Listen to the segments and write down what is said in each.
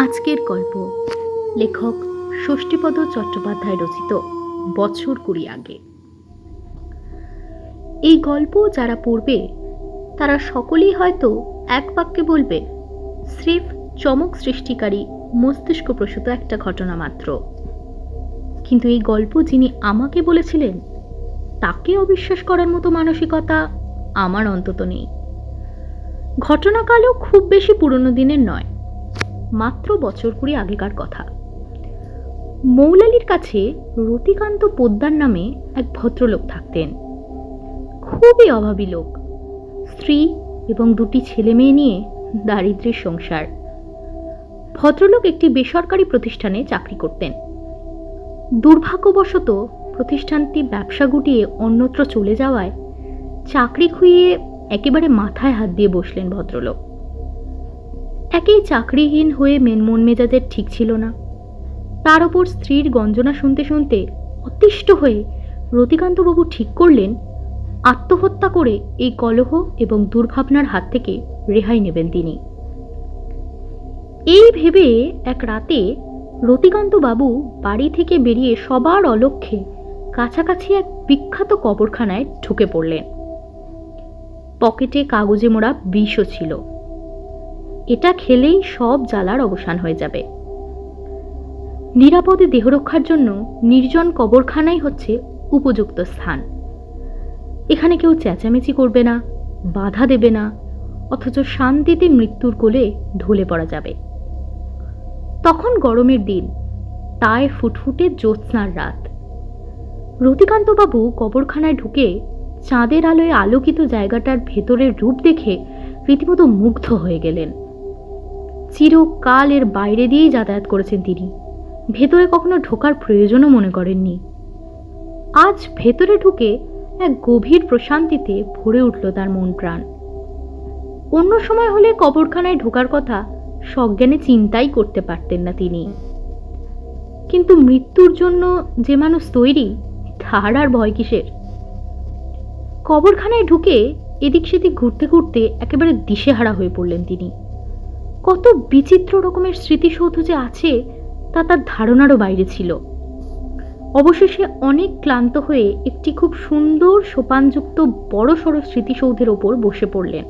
আজকের গল্প লেখক ষষ্ঠীপদ চট্টোপাধ্যায় রচিত বছর 20 আগে। এই গল্প যারা পড়বে তারা সকলেই হয়তো এক বাক্যে বলবে, স্রেফ চমক সৃষ্টিকারী মস্তিষ্কপ্রসূত একটা ঘটনা মাত্র। কিন্তু এই গল্প যিনি আমাকে বলেছিলেন তাকে অবিশ্বাস করার মতো মানসিকতা আমার অন্তত নেই। ঘটনাকালও খুব বেশি পুরনো দিনের নয়, মাত্র বছর 20 আগেকার কথা। মৌলালির কাছে রতিকান্ত পোদ্দার নামে এক ভদ্রলোক থাকতেন। খুবই অভাবী লোক, স্ত্রী এবং 2টি ছেলে মেয়ে নিয়ে দারিদ্র্যের সংসার। ভদ্রলোক একটি বেসরকারি প্রতিষ্ঠানে চাকরি করতেন। দুর্ভাগ্যবশত প্রতিষ্ঠানটি ব্যবসা গুটিয়ে অন্যত্র চলে যাওয়ায় চাকরি খুইয়ে একেবারে মাথায় হাত দিয়ে বসলেন ভদ্রলোক। একেই চাকরিহীন হয়ে মন মেজাজের ঠিক ছিল না, তার ওপর স্ত্রীর গঞ্জনা শুনতে শুনতে অতিষ্ঠ হয়ে রতিকান্তবাবু ঠিক করলেন আত্মহত্যা করে এই কলহ এবং দুর্ভাবনার হাত থেকে রেহাই নেবেন তিনি। এই ভেবে এক রাতে রতিকান্তবাবু বাড়ি থেকে বেরিয়ে সবার অলক্ষ্যে কাছাকাছি এক বিখ্যাত কবরখানায় ঢুকে পড়লেন। পকেটে কাগজে মোড়া বিষও ছিল। এটা খেলেই সব জ্বালার অবসান হয়ে যাবে। নিরাপদে দেহরক্ষার জন্য নির্জন কবরখানাই হচ্ছে উপযুক্ত স্থান। এখানে কেউ চেঁচামেচি করবে না, বাধা দেবে না, অথচ শান্তিতে মৃত্যুর কোলে ঢলে পড়া যাবে। তখন গরমের দিন, তায় ফুটফুটে জ্যোৎস্নার রাত। রতিকান্তবাবু কবরখানায় ঢুকে চাঁদের আলোয় আলোকিত জায়গাটার ভেতরের রূপ দেখে রীতিমতো মুগ্ধ হয়ে গেলেন। চিরকাল এর বাইরে দিয়েই যাতায়াত করেছেন তিনি, ভেতরে কখনো ঢোকার প্রয়োজনও মনে করেননি। আজ ভেতরে ঢুকে এক গভীর প্রশান্তিতে ভরে উঠল তার মন প্রাণ। অন্য সময় হলে কবরখানায় ঢোকার কথা সজ্ঞানে চিন্তাই করতে পারতেন না তিনি। কিন্তু মৃত্যুর জন্য যে মানুষ তৈরি, তার আর ভয় কিসের? কবরখানায় ঢুকে এদিক সেদিক ঘুরতে ঘুরতে একেবারে দিশেহারা হয়ে পড়লেন তিনি। কত বিচিত্র রকমের স্মৃতিসৌধ যে আছে তা তার ধারণারও বাইরে ছিল। অবশেষে অনেক ক্লান্ত হয়ে একটি খুব সুন্দর সোপানযুক্ত বড় সড়ো স্মৃতিসৌধের ওপর বসে পড়লেন।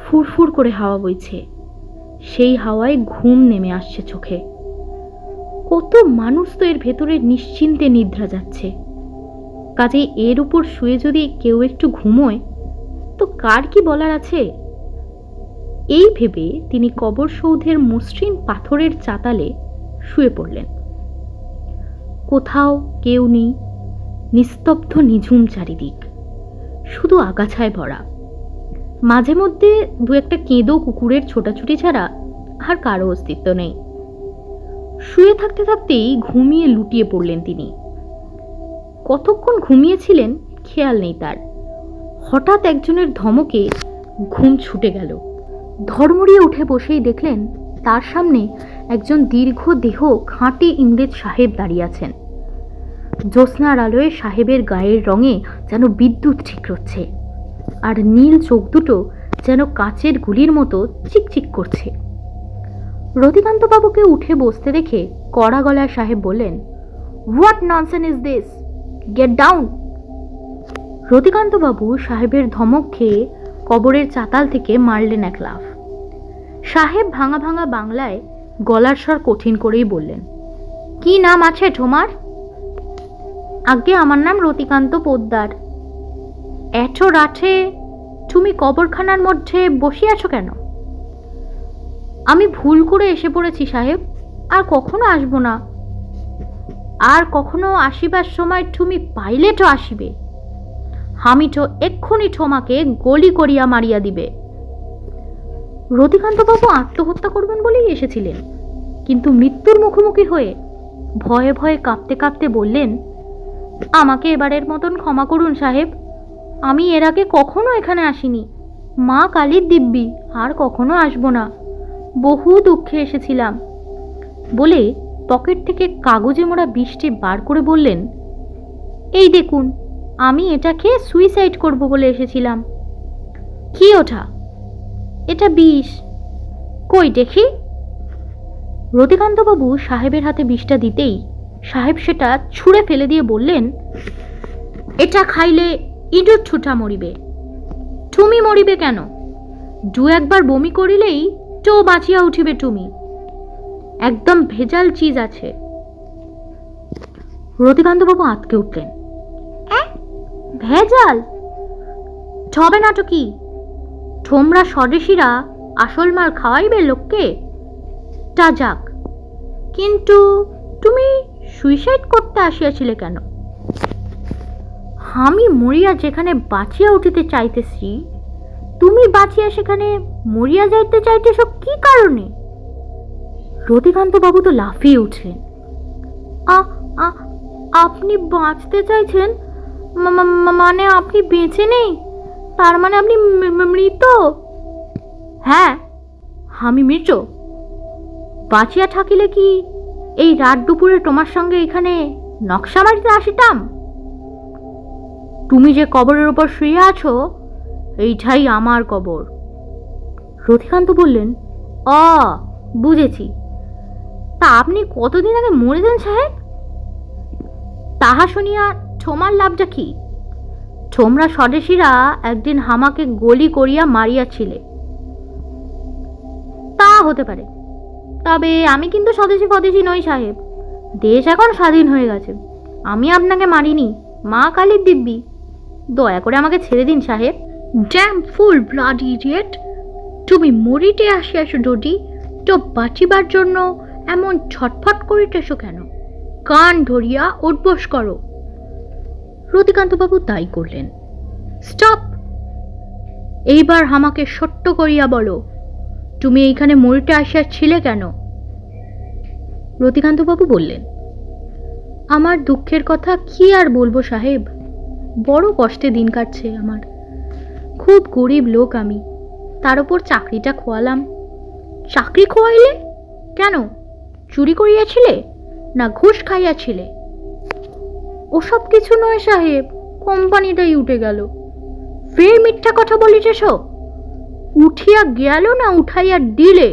ফুরফুর করে হাওয়া বইছে, সেই হাওয়ায় ঘুম নেমে আসছে চোখে। কত মানুষ তো এর ভেতরে নিশ্চিন্তে নিদ্রা যাচ্ছে, কাজে এর উপর শুয়ে যদি কেউ একটু ঘুমোয় তো কার কি বলার আছে? এই ভেবে তিনি কবর সৌধের মসৃণ পাথরের চাতালে শুয়ে পড়লেন। কোথাও কেউ নেই, নিস্তব্ধ নিঝুম চারিদিক, শুধু আগাছায় ভরা। মাঝে মধ্যে 2-1টা কেঁদো কুকুরের ছোটাছুটি ছাড়া আর কারো অস্তিত্ব নেই। শুয়ে থাকতে থাকতেই ঘুমিয়ে লুটিয়ে পড়লেন তিনি। কতক্ষণ ঘুমিয়েছিলেন খেয়াল নেই তার। হঠাৎ একজনের ধমকে ঘুম ছুটে গেল। ধর্মড়িয়ে উঠে বসেই দেখলেন তার সামনে একজন দীর্ঘ দেহ খাঁটি ইংরেজ সাহেব দাঁড়িয়ে আছেন। জ্যোৎস্নার আলোয় সাহেবের গায়ের রঙে যেন বিদ্যুৎ ঠিকরোচ্ছে, আর নীল চোখ দুটো যেন কাচের গুলির মতো চিকচিক করছে। রতিকান্তবাবুকে উঠে বসতে দেখে কড়া গলায় সাহেব বললেন, what nonsense is this, get down. রতিকান্তবাবু সাহেবের ধমক খেয়ে কবরের চাতাল থেকে মারলেন এক লাফ। সাহেব ভাঙা ভাঙা বাংলায় গলার স্বর কঠিন করেই বললেন, কি নাম আছে তোমার? আগে আমার নাম রতিকান্ত পোদ্দার। এত রাতে তুমি কবরখানার মধ্যে বসে আছো কেন? আমি ভুল করে এসে পড়েছি সাহেব, আর কখনো আসবো না। আর কখনো আসিবার সময় তুমি পাইলে তো আসিবে, আমি তো এক্ষুনি তোমাকে গলি করিয়া মারিয়া দিবে। রতিকান্তবাবু আত্মহত্যা করবেন বলেই এসেছিলেন, কিন্তু মৃত্যুর মুখোমুখি হয়ে ভয়ে ভয়ে কাঁপতে কাঁপতে বললেন, আমাকে এবারের মতন ক্ষমা করুন সাহেব, আমি এর আগে কখনো এখানে আসিনি। মা কালীর দিব্যি, আর কখনো আসবো না। বহু দুঃখে এসেছিলাম। বলে পকেট থেকে কাগজে মোড়া বিষটি বার করে বললেন, এই দেখুন, আমি এটা খেয়ে সুইসাইড করব বলে এসেছিলাম। কি ওটা? এটা বিষ। কই দেখি। রতিকান্তবাবু সাহেবের হাতে বিষটা দিতেই সাহেব সেটা ছুঁড়ে ফেলে দিয়ে বললেন, এটা খাইলে ইঁদুর ছুটা মরিবে। তুমি মরিবে কেন? দু একবার বমি করিলেই তো বাঁচিয়া উঠিবে তুমি। একদম ভেজাল চিজ আছে। রতিকান্তবাবু আঁতকে উঠলেন। ভেজাল হবে না তো কি? তোমরা স্বদেশীরা আসল মাল খাওয়াইবে লোককে। তা যাক, কিন্তু তুমি সুইসাইড করতে আসিয়াছিলে কেন? আমি মরিয়া যেখানে বাঁচিয়া উঠিতে চাইতেছি, তুমি বাঁচিয়া সেখানে মরিয়া যাইতে চাইতেছ কি কারণে? রতিকান্তবাবু তো লাফিয়ে উঠলেন। আপনি বাঁচতে চাইছেন? মানে আপনি বেঁচে নেই? তার মানে আপনি মৃত? হ্যাঁ, আমি মৃত। বাঁচিয়া থাকিলে কি এই রাত দুপুরে তোমার সঙ্গে এখানে নকশা মারিতে আসিতাম? তুমি যে কবরের ওপর শুয়ে আছো, এইটাই আমার কবর। রতিকান্ত বললেন, বুঝেছি। তা আপনি কতদিন আগে মরেছেন সাহেব? তাহা শুনিয়া তোমার লাভটা কি? তোমরা স্বদেশীরা একদিন হামাকে গলি করিয়া মারিয়াছিলে। তা হতে পারে, তবে আমি কিন্তু স্বদেশী নই সাহেব। দেশ এখন স্বাধীন হয়ে গেছে। আমি আপনাকে মারিনি, মা কালীর দিব্যি। দয়া করে আমাকে ছেড়ে দিন সাহেব। Damn fool bloody idiot! তুমি মরিতে আসিয়াছ যদি তো বাঁচিবার জন্য এমন ছটফট করিতেছ কেন? কান ধরিয়া উঠবোস করো। রতিকান্তবাবু তাই করলেন। স্টপ! এইবার আমাকে সট্ট করিয়া বলো, তুমি এইখানে মরিতে আসিয়াছিলে কেন? রতিকান্তবাবু বললেন, আমার দুঃখের কথা কি আর বলবো সাহেব। বড় কষ্টে দিন কাটছে আমার। খুব গরিব লোক আমি, তার উপর চাকরিটা খোয়ালাম। চাকরি খোয়াইলে কেন? চুরি করিয়াছিলে না ঘুষ খাইয়াছিলে? ওসব কিছু নয় সাহেব, কোম্পানিটাই উঠে গেল। ফের মিথ্যা কথা বলিতেছ? উঠিয়া গেল না উঠাইয়া দিলে?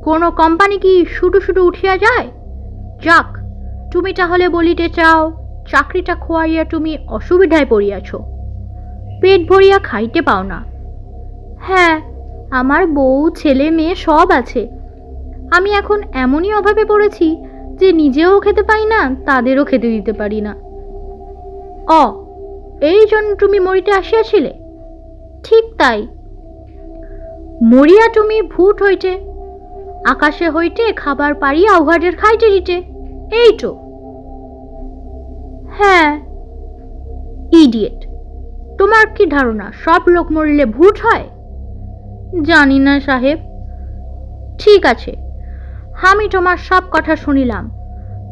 কোনো কোম্পানি কি শুধু শুধু উঠিয়া যায়? যাক, তুমি তাহলে বলিতে চাও চাকরিটা খোয়াইয়া তুমি অসুবিধায় পড়িয়াছ, পেট ভরিয়া খাইতে পাও না। হ্যাঁ, আমার বউ ছেলে মেয়ে সব আছে। আমি এখন এমনই অভাবে পড়েছি যে নিজেও খেতে পাই না, তাদেরও খেতে দিতে পারি না। এই জন্য তুমি মরিতে আসিয়াছিলে? ঠিক তাই। মরিয়া তুমি ভূত হইতে, আকাশে হইতে খাবার পারিয়া উহাদের খাইতে দিতে, এই তো। হ্যাঁ, ইডিয়েট! তোমার কি ধারণা সব লোক মরলে ভূত হয়? জানি না সাহেব। ঠিক আছে, আমি তোমার সব কথা শুনিলাম।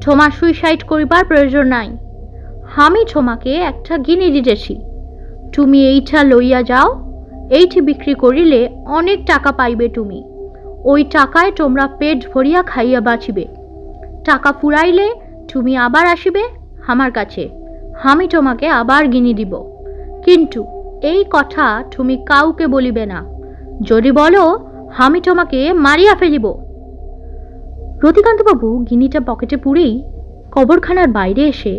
তোমার সুইসাইড করিবার প্রয়োজন নাই। আমি তোমাকে একটা গিনি দিতেছি। তুমি এইটা লইয়া যাও। এইটি বিক্রি করিলে অনেক টাকা পাইবে তুমি। ওই টাকায় তোমরা পেট ভরিয়া খাইয়া বাঁচিবে। টাকা ফুরাইলে তুমি আবার আসিবে আমার কাছে। আমি তোমাকে আবার গিনি দিব। কিন্তু এই কথা তুমি কাউকে বলিবে না। যদি বলো, আমি তোমাকে মারিয়া ফেলিব। রতিকান্তবাবু গিনিটা পকেটে পুরেই কবরখানার বাইরে এসে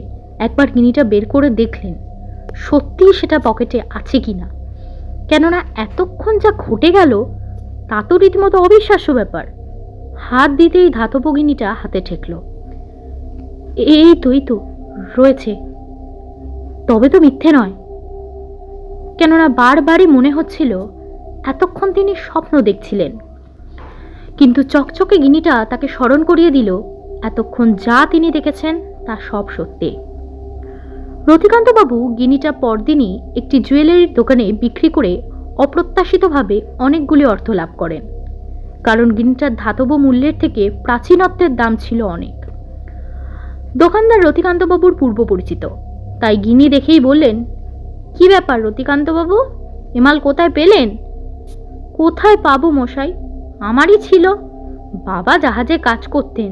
একবার গিনিটা বের করে দেখলেন সত্যিই সেটা পকেটে আছে কিনা। কেননা এতক্ষণ যা ঘটে গেল তা তো রীতিমতো অবিশ্বাস্য ব্যাপার। হাত দিতেই ধাতব গিনিটা হাতে ঠেকল। এই তো রয়েছে। তবে তো মিথ্যে নয়, কেননা বারবারই মনে হচ্ছিল এতক্ষণ তিনি স্বপ্ন দেখছিলেন। কিন্তু চকচকে গিনিটা তাকে স্মরণ করিয়ে দিল এতক্ষণ যা তিনি দেখেছেন তা সব সত্যি। রতিকান্তবাবু গিনিটা পরদিনই একটি জুয়েলারির দোকানে বিক্রি করে অপ্রত্যাশিতভাবে অনেকগুলি অর্থ লাভ করেন, কারণ গিনিটার ধাতব মূল্যের থেকে প্রাচীনত্বের দাম ছিল অনেক। দোকানদার রতিকান্তবাবুর পূর্ব পরিচিত, তাই গিনি দেখেই বললেন, কি ব্যাপার রতিকান্তবাবু, এমাল কোথায় পেলেন? কোথায় পাবো মশাই, আমারই ছিল। বাবা জাহাজে কাজ করতেন,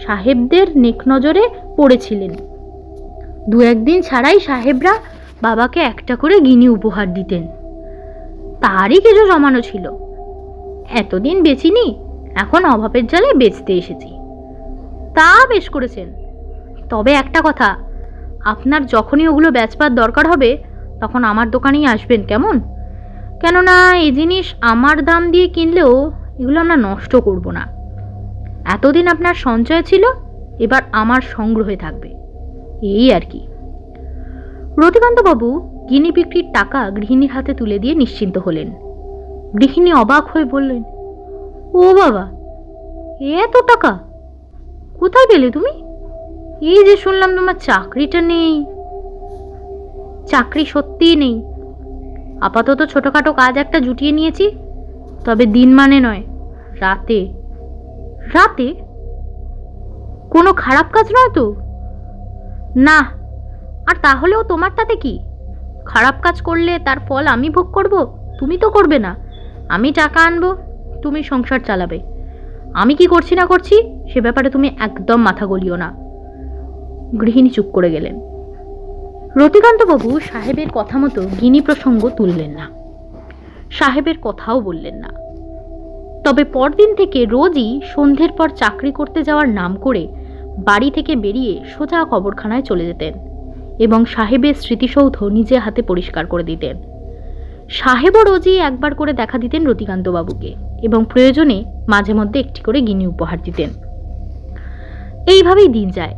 সাহেবদের নেক নজরে পড়েছিলেন। দু একদিন ছাড়াই সাহেবরা বাবাকে একটা করে গিনি উপহার দিতেন, তারই কিছু জমানো ছিল। এতদিন বেচিনি, এখন অভাবের জালে বেচতে এসেছি। তা বেশ করেছেন, তবে একটা কথা, আপনার যখনই ওগুলো বেচবার দরকার হবে তখন আমার দোকানেই আসবেন, কেমন? কেননা এই জিনিস আমার দাম দিয়ে কিনলেও এগুলো আমরা নষ্ট করব না। এতদিন আপনার সঞ্চয় ছিল, এবার আমার সংগ্রহে থাকবে, এই আর কি। রতিকান্তবাবু গিনি বিক্রির টাকা গৃহিণীর হাতে তুলে দিয়ে নিশ্চিন্ত হলেন। গৃহিণী অবাক হয়ে বললেন, ও বাবা, এত টাকা কোথায় পেলে তুমি? এই যে শুনলাম তোমার চাকরিটা নেই। চাকরি সত্যিই নেই, আপাতত ছোটখাটো কাজ একটা জুটিয়ে নিয়েছি, তবে দিন মানে নয়, রাতে। রাতে? কোনো খারাপ কাজ নয় তো? না, আর তাহলেও তোমার তাতে কি? খারাপ কাজ করলে তার ফল আমি ভোগ করব, তুমি তো করবে না। আমি টাকা আনবো, তুমি সংসার চালাবে। আমি কি করছি না করছি সে ব্যাপারে তুমি একদম মাথা গলিও না। গৃহিণী চুপ করে গেলেন। রতিকান্তবাবু সাহেবের কথা মতো গিনি প্রসঙ্গ তুললেন না, সাহেবের কথাও বললেন না। তবে পরদিন থেকে রোজই সন্ধ্যের পর চাকরি করতে যাওয়ার নাম করে বাড়ি থেকে বেরিয়ে সোজা কবরখানায় চলে যেতেন এবং সাহেবের স্মৃতিসৌধ নিজে হাতে পরিষ্কার করে দিতেন। সাহেবও রোজই একবার করে দেখা দিতেন রতিকান্তবাবুকে এবং প্রয়োজনে মাঝে মধ্যে একটি করে গিনি উপহার দিতেন। এইভাবেই দিন যায়।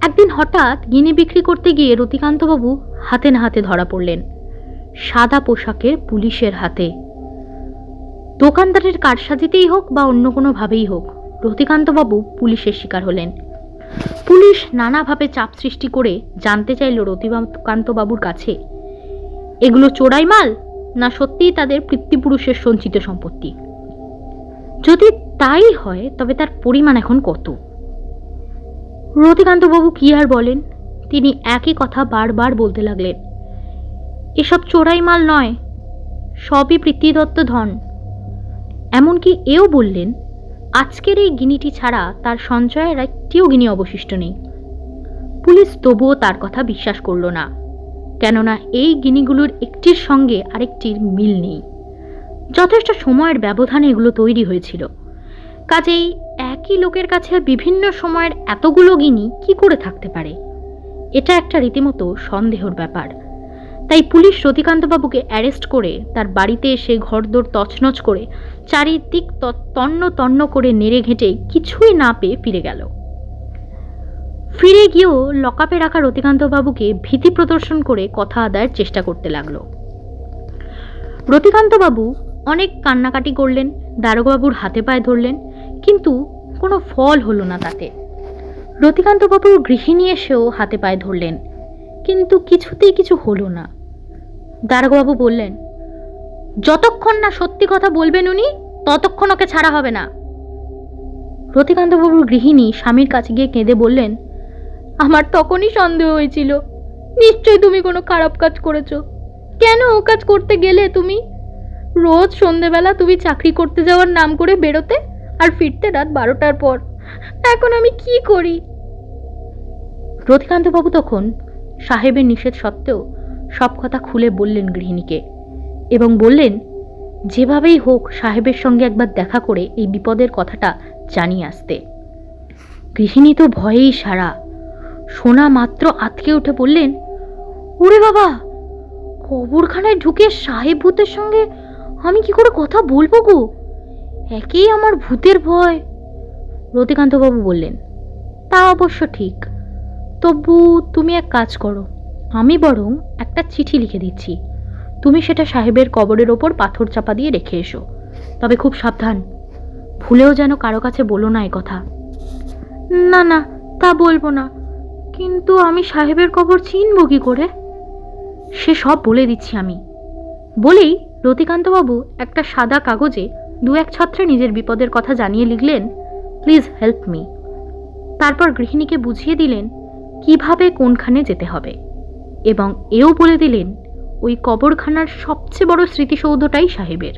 একদিন হঠাৎ গিনি বিক্রি করতে গিয়ে রতিকান্তবাবু হাতে না হাতে ধরা পড়লেন, সাদা পোশাকের পুলিশের হাতে। দোকানদারের কারসাজিতেই হোক বা অন্য কোনোভাবেই হোক, রতিকান্তবাবু পুলিশের শিকার হলেন। পুলিশ নানাভাবে চাপ সৃষ্টি করে জানতে চাইল রতিকান্তবাবুর কাছে এগুলো চোরাই মাল না সত্যিই তাদের পিতৃপুরুষের সঞ্চিত সম্পত্তি। যদি তাই হয় তবে তার পরিমাণ এখন কত? রতিকান্তবাবু কি আর বলেন, তিনি একই কথা বারবার বলতে লাগলেন। এসব চোরাই মাল নয়, সবই পিতৃদত্ত ধন। এমনকি এও বললেন, আজকের এই গিনিটি ছাড়া তার সঞ্চয়ের একটিও গিনি অবশিষ্ট নেই। পুলিশ তবুও তার কথা বিশ্বাস করল না, কেননা এই গিনিগুলোর একটির সঙ্গে আরেকটির মিল নেই। যথেষ্ট সময়ের ব্যবধানে এগুলো তৈরি হয়েছিল, কাজেই একই লোকের কাছে বিভিন্ন সময়ের এতগুলো গিনি কি করে থাকতে পারে? এটা একটা রীতিমতো সন্দেহের ব্যাপার। তাই পুলিশ রতিকান্তবাবুকে অ্যারেস্ট করে তার বাড়িতে এসে ঘরদোর তছনছ করে চারিদিক তন্ন তন্ন করে নেড়ে ঘেঁটে কিছুই না পেয়ে ফিরে গেল। ফিরে গিয়েও লকআপে রাখা রতিকান্তবাবুকে ভীতি প্রদর্শন করে কথা আদায়ের চেষ্টা করতে লাগল। রতিকান্তবাবু অনেক কান্নাকাটি করলেন, দারোগাবাবুর হাতে পায়ে ধরলেন, কিন্তু কোনো ফল হলো না তাতে। রতিকান্তবাবুর গৃহিণী এসেও হাতে পায়ে ধরলেন, কিন্তু কিছুতেই কিছু হলো না। দারোগাবাবু বললেন, যতক্ষণ না সত্যি কথা বলবেন উনি, ততক্ষণ ওকে ছাড়া হবে না। রতিকান্তবাবুর গৃহিণী স্বামীর কাছে গিয়ে কেঁদে বললেন, আমার তখনই সন্দেহ হয়েছিল, নিশ্চয়ই তুমি কোনো খারাপ কাজ করেছো। কেন ও কাজ করতে গেলে তুমি? রোজ সন্ধেবেলা তুমি চাকরি করতে যাওয়ার নাম করে বেরোতে আর ফিরতে রাত 12টার পর। এখন আমি কি করি? রতিকান্তবাবু তখন সাহেবের নিষেধ সত্ত্বেও সব কথা খুলে বললেন গৃহিণীকে এবং বললেন, যেভাবেই হোক সাহেবের সঙ্গে একবার দেখা করে এই বিপদের কথাটা জানিয়ে আসতে। গৃহিণী তো ভয়েই সারা, শোনা মাত্র আতকে উঠে বললেন, ওরে বাবা, কবরখানায় ঢুকে সাহেব ভূতের সঙ্গে আমি কি করে কথা বলবো গো? একেই আমার ভূতের ভয়। রতিকান্তবাবু বললেন, তা অবশ্য ঠিক, তবু তুমি এক কাজ করো, আমি বরং একটা চিঠি লিখে দিচ্ছি, তুমি সেটা সাহেবের কবরের ওপর পাথর চাপা দিয়ে রেখে এসো। তবে খুব সাবধান, ভুলেও যেন কারো কাছে বলো না এ কথা। না না, তা বলবো না, কিন্তু আমি সাহেবের কবর চিনব কি করে? সে সব বলে দিচ্ছি আমি। বলেই রতিকান্তবাবু একটা সাদা কাগজে 2-1 ছত্রে নিজের বিপদের কথা জানিয়ে লিখলেন, প্লিজ হেল্প মি। তারপর গৃহিণীকে বুঝিয়ে দিলেন কিভাবে কোনখানে যেতে হবে এবং এও বলে দিলেন ওই কবরখানার সবচেয়ে বড় স্মৃতিসৌধটাই সাহেবের।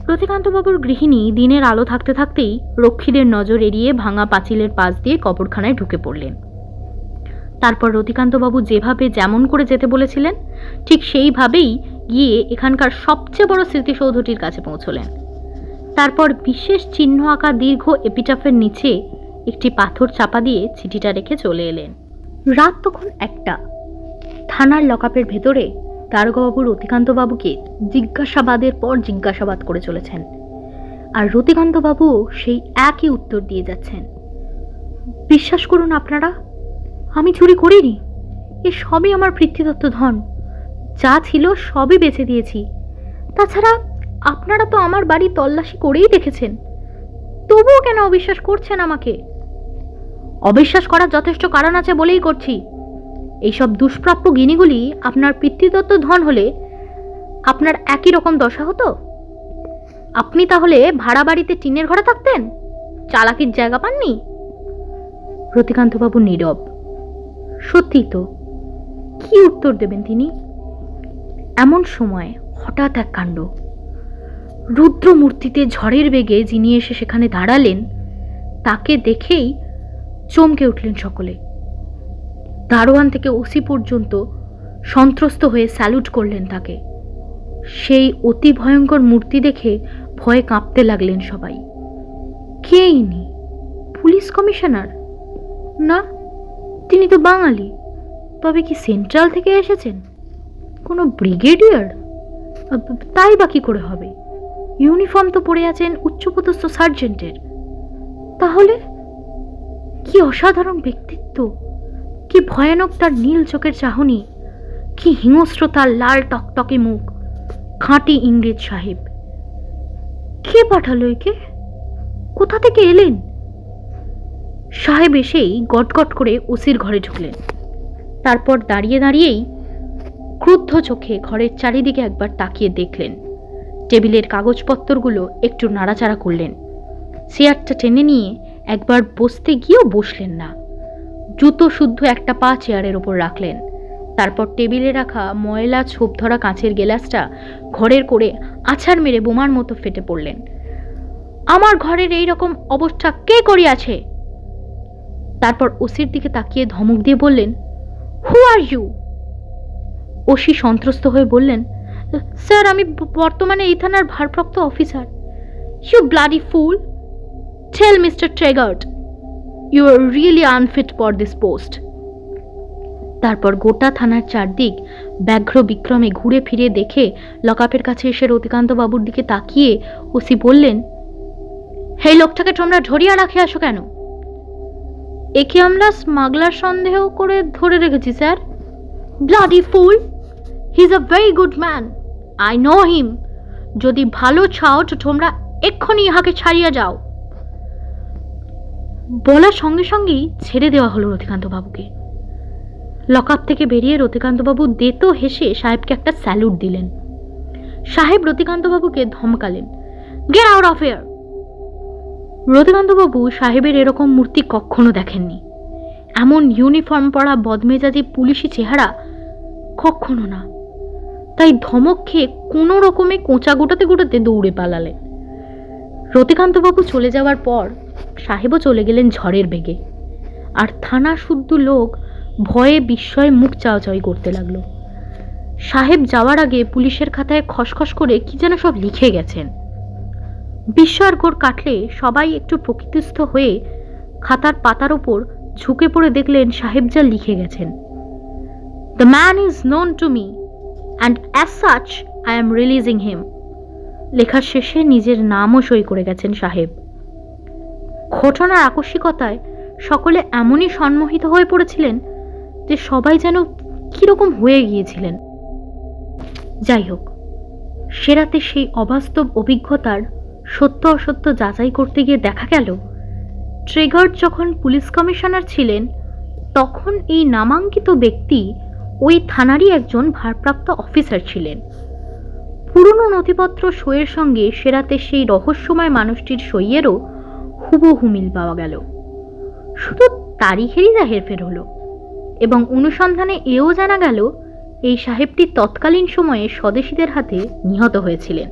রতিকান্তবাবুর গৃহিণী দিনের আলো থাকতে থাকতেই রক্ষীদের নজর এড়িয়ে ভাঙা পাঁচিলের পাশ দিয়ে কবরখানায় ঢুকে পড়লেন। তারপর রতিকান্তবাবু যেভাবে যেমন করে যেতে বলেছিলেন ঠিক সেইভাবেই গিয়ে এখানকার সবচেয়ে বড় স্মৃতিসৌধটির কাছে পৌঁছলেন। তারপর বিশেষ চিহ্ন আঁকা দীর্ঘ এপিটাফের নিচে একটি পাথর চাপা দিয়ে চিঠিটা রেখে চলে এলেন। রাত তখন 1টা। থানার লকআপের ভেতরে দারোগাবাবু রতিকান্তবাবুকে জিজ্ঞাসাবাদের পর জিজ্ঞাসাবাদ করে চলেছেন, আর রতিকান্তবাবুও সেই একই উত্তর দিয়ে যাচ্ছেন। বিশ্বাস করুন আপনারা, আমি চুরি করিনি। এ সবই আমার পিতৃদত্ত ধন। যা ছিল সবই বেচে দিয়েছি। তাছাড়া আপনারা তো আমার বাড়ি তল্লাশি করেই দেখেছেন, তবুও কেন অবিশ্বাস করছেন আমাকে? অবিশ্বাস করার যথেষ্ট কারণ আছে বলেই করছি। এইসব দুষ্প্রাপ্য গিনিগুলি আপনার পিতৃদত্ত ধন হলে আপনার একই রকম দশা হতো। আপনি তাহলে ভাড়া বাড়িতে টিনের ঘরে থাকতেন, চালাকির জায়গা পাননি। রতিকান্তবাবু নীরব। সত্যি তো, কি উত্তর দেবেন তিনি? এমন সময় হঠাৎ এক কাণ্ড। রুদ্র মূর্তিতে ঝড়ের বেগে যিনি এসে সেখানে দাঁড়ালেন, তাকে দেখেই চমকে উঠলেন সকলে। দারোয়ান থেকে ওসি পর্যন্ত সন্ত্রস্ত হয়ে স্যালুট করলেন তাকে। সেই অতি ভয়ঙ্কর মূর্তি দেখে ভয়ে কাঁপতে লাগলেন সবাই। কে ইনি? Police commissioner? না, তিনি তো বাঙালি। তবে কি সেন্ট্রাল থেকে এসেছেন? কোনো ব্রিগেডিয়ার? তাই বা কি করে হবে? ইউনিফর্ম তো পরে আছেন উচ্চপদস্থ সার্জেন্টের। তাহলে কি অসাধারণ ব্যক্তিত্ব, কি ভয়ানক তার নীল চোখের চাহনি, কি হিংস্র তার লাল টকটকে মুখ। খাঁটি ইংরেজ সাহেব। কে পাঠালো একে? কোথা থেকে এলেন? সাহেব এসেই গটগট করে ওসির ঘরে ঢুকলেন। তারপর দাঁড়িয়ে দাঁড়িয়েই ক্রুদ্ধ চোখে ঘরের চারিদিকে একবার তাকিয়ে দেখলেন। টেবিলের কাগজপত্রগুলো একটু নাড়াচাড়া করলেন। চেয়ারটা টেনে নিয়ে একবার বসতে গিয়েও বসলেন না। জুতো শুদ্ধ একটা পা চেয়ারের ওপর রাখলেন। তারপর টেবিলে রাখা ময়লা ছোপ ধরা কাঁচের গেলাসটা ঘরের করে আছাড় মেরে বোমার মতো ফেটে পড়লেন। আমার ঘরের এই রকম অবস্থা কে করিয়াছে? তারপর ওসির দিকে তাকিয়ে ধমক দিয়ে বললেন, হু আর ইউ? ওসি সন্ত্রস্ত হয়ে বললেন, স্যার, আমি বর্তমানে এই থানার ভারপ্রাপ্ত officer. You bloody fool! Tell Mister Tregart, you are really unfit for this post. তারপর গোটা থানার চারদিক ব্যাঘ্র বিক্রমে ঘুরে ফিরে দেখে লকআপের কাছে এসে রতিকান্তবাবুর দিকে তাকিয়ে ওসি বললেন, এই লোকটাকে তোমরা ধরিয়া রাখে আসো কেন? একে আমরা স্মাগলার সন্দেহ করে ধরে রেখেছি sir. Bloody fool! He is a very good man, I know him. যদি ভালো চাও তো তোমরা এক্ষুনি ইহাকে ছাড়িয়া যাও। বলার সঙ্গে সঙ্গেই ছেড়ে দেওয়া হলো রতিকান্তবাবুকে। লকআপ থেকে বেরিয়ে রতিকান্তবাবু দেতো হেসে সাহেবকে একটা স্যালুট দিলেন। সাহেব রতিকান্তবাবুকে ধমকালেন, গেট আউট অফ হিয়ার। রতিকান্তবাবু সাহেবের এরকম মূর্তি কখনো দেখেননি। এমন ইউনিফর্ম পরা বদমেজাজি পুলিশি চেহারা কখনো না। তাই ধমক খেয়ে কোনো রকমে কোঁচা গোটাতে গোটাতে দৌড়ে পালালেন। রতিকান্তবাবু চলে যাওয়ার পর সাহেবও চলে গেলেন ঝড়ের বেগে। আর থানা শুদ্ধ লোক ভয়ে বিস্ময়ে মুখ চাওয়াচাওয়ি করতে লাগলো। সাহেব যাওয়ার আগে পুলিশের খাতায় খসখস করে কি যেন সব লিখে গেছেন। বিস্ময়ের ঘোর কাটলে সবাই একটু প্রকৃতিস্থ হয়ে খাতার পাতার ওপর ঝুঁকে পড়ে দেখলেন সাহেব যা লিখে গেছেন। The man is known to me and as such I am releasing him. লেখার শেষে নিজের নামও সই করে গেছেন সাহেব। ঘটনার আকস্মিকতায় সকলে এমনই সম্মোহিত হয়ে পড়েছিলেন যে সবাই যেন কিরকম হয়ে গিয়েছিলেন। যাই হোক, সে রাতে সেই অবাস্তব অভিজ্ঞতার সত্য অসত্য যাচাই করতে গিয়ে দেখা গেল ট্রেগার্ট যখন পুলিশ কমিশনার ছিলেন তখন এই নামাঙ্কিত ব্যক্তি ওই থানারই একজন ভারপ্রাপ্ত অফিসার ছিলেন। পুরনো নথিপত্র সইয়ের সঙ্গে সে রাতে সেই রহস্যময় মানুষটির সইয়েরও হুবহু মিল পাওয়া গেল। শুধু তারিখেরই যা হেরফের হলো। এবং অনুসন্ধানে এও জানা গেল এই সাহেবটি তৎকালীন সময়ে স্বদেশীদের হাতে নিহত হয়েছিলেন।